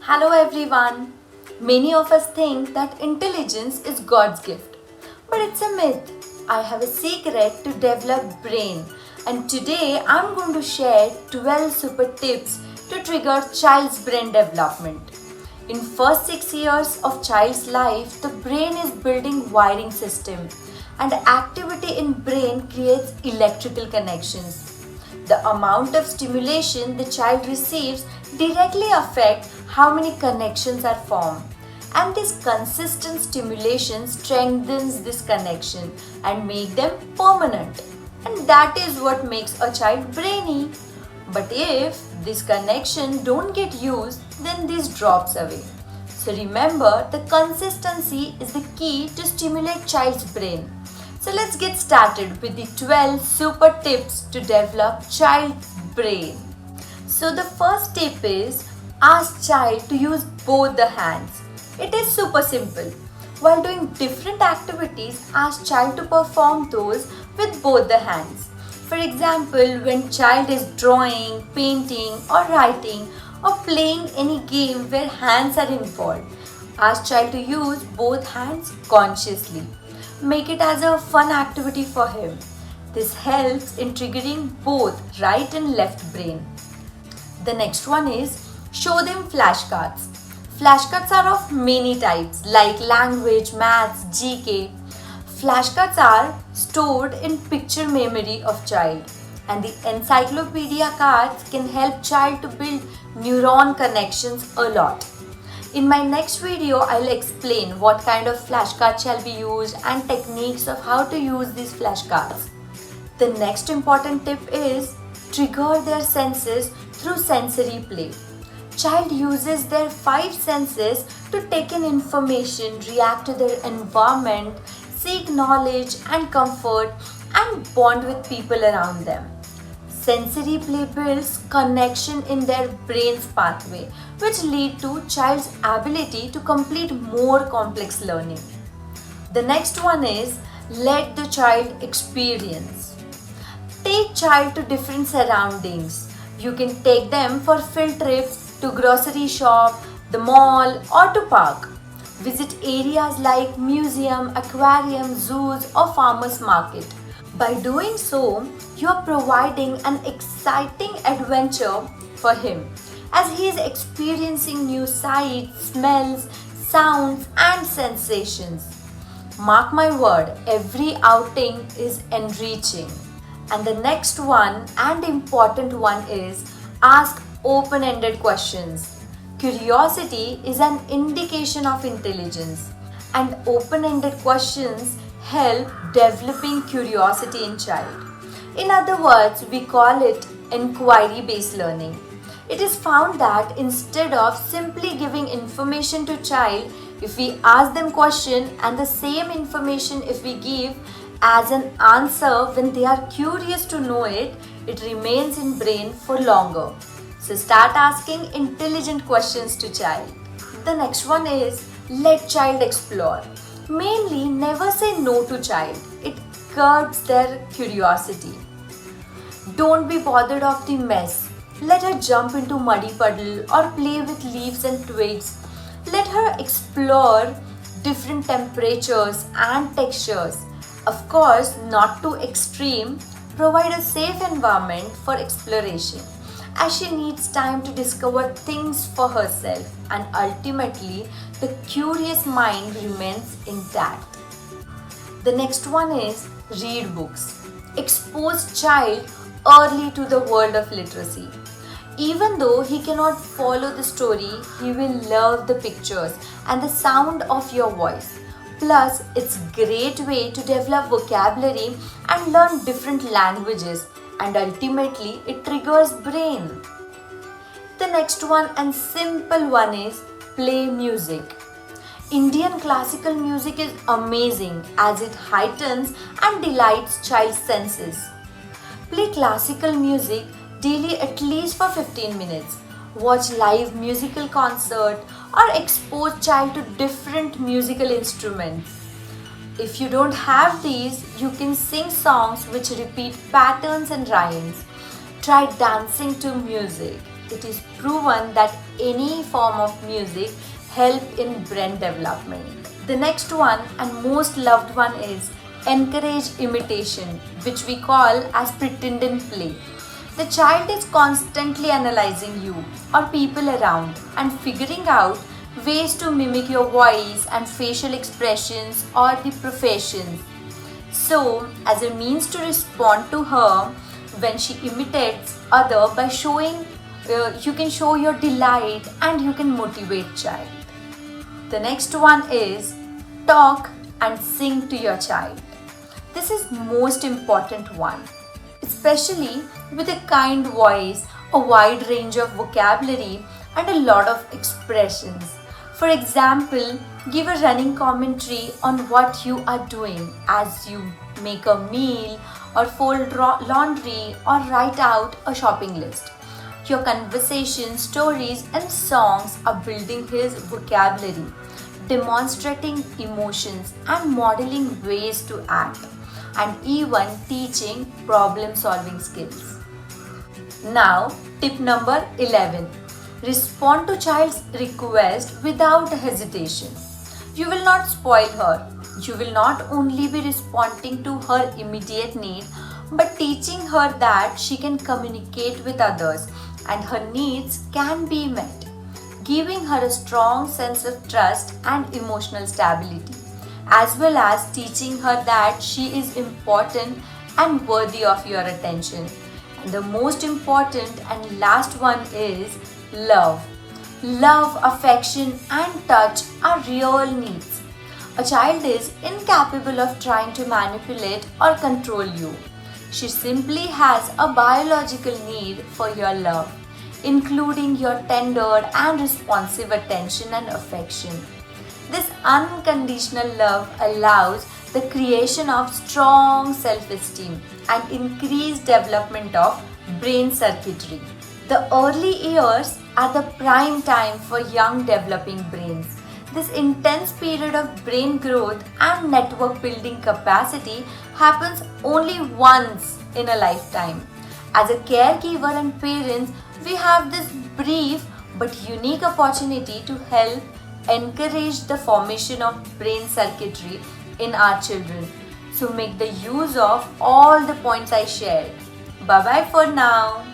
Hello everyone. Many of us think that intelligence is God's gift, but it's a myth. I have a secret to develop brain, and today I'm going to share 12 super tips to trigger child's brain development. In first 6 years of child's life, the brain is building wiring system and activity in brain creates electrical connections. The amount of stimulation the child receives directly affects how many connections are formed. And this consistent stimulation strengthens this connection and make them permanent. And that is what makes a child brainy. But if this connection don't get used, then this drops away. So remember, the consistency is the key to stimulate child's brain. So let's get started with the 12 super tips to develop child's brain. So the first tip is ask child to use both the hands. It is super simple. While doing different activities, ask child to perform those with both the hands. For example, when child is drawing, painting or writing or playing any game where hands are involved, ask child to use both hands consciously. Make it as a fun activity for him. This helps in triggering both right and left brain. The next one is show them flashcards. Flashcards are of many types like language, maths, GK. Flashcards are stored in picture memory of child, and the encyclopedia cards can help child to build neuron connections a lot. In my next video, I'll explain what kind of flashcards shall be used and techniques of how to use these flashcards. The next important tip is trigger their senses through sensory play. Child uses their 5 senses to take in information, react to their environment, seek knowledge and comfort, and bond with people around them. Sensory play builds connection in their brain's pathway, which lead to child's ability to complete more complex learning. The next one is let the child experience. Take child to different surroundings. You can take them for field trips to grocery shop, the mall or to park. Visit areas like museum, aquarium, zoos or farmers market. By doing so, you are providing an exciting adventure for him as he is experiencing new sights, smells, sounds and sensations. Mark my word, every outing is enriching. And the next one and important one is ask open-ended questions. Curiosity is an indication of intelligence, and open-ended questions help developing curiosity in child. In other words, we call it inquiry-based learning. It is found that instead of simply giving information to child, if we ask them question and the same information if we give as an answer when they are curious to know it, it remains in brain for longer. So start asking intelligent questions to child. The next one is let child explore. Mainly, never say no to child. It curbs their curiosity. Don't be bothered of the mess. Let her jump into muddy puddle or play with leaves and twigs. Let her explore different temperatures and textures. Of course, not too extreme. Provide a safe environment for exploration, as she needs time to discover things for herself, and ultimately the curious mind remains intact. The next one is read books. Expose child early to the world of literacy. Even though he cannot follow the story, he will love the pictures and the sound of your voice. Plus, it's a great way to develop vocabulary and learn different languages, and ultimately it triggers brain. The next one and simple one is play music. Indian classical music is amazing as it heightens and delights child's senses. Play classical music daily at least for 15 minutes. Watch live musical concert or expose child to different musical instruments. If you don't have these, you can sing songs which repeat patterns and rhymes. Try dancing to music. It is proven that any form of music help in brain development. The next one and most loved one is encourage imitation, which we call as pretend play. The child is constantly analyzing you or people around and figuring out ways to mimic your voice and facial expressions or the professions. So, as a means to respond to her when she imitates other by showing, you can show your delight and you can motivate child. The next one is talk and sing to your child. This is most important one, especially with a kind voice, a wide range of vocabulary and a lot of expressions. For example, give a running commentary on what you are doing as you make a meal or fold laundry or write out a shopping list. Your conversation, stories and songs are building his vocabulary, demonstrating emotions and modeling ways to act, and even teaching problem solving skills. Now, tip number 11. Respond to child's request without hesitation. You will not spoil her. You will not only be responding to her immediate need, but teaching her that she can communicate with others and her needs can be met, giving her a strong sense of trust and emotional stability, as well as teaching her that she is important and worthy of your attention. And the most important and last one is love. Love, affection and touch are real needs. A child is incapable of trying to manipulate or control you. She simply has a biological need for your love, including your tender and responsive attention and affection. This unconditional love allows the creation of strong self-esteem and increased development of brain circuitry. The early years are the prime time for young developing brains. This intense period of brain growth and network building capacity happens only once in a lifetime. As a caregiver and parents, we have this brief but unique opportunity to help encourage the formation of brain circuitry in our children. So make the use of all the points I shared. Bye bye for now.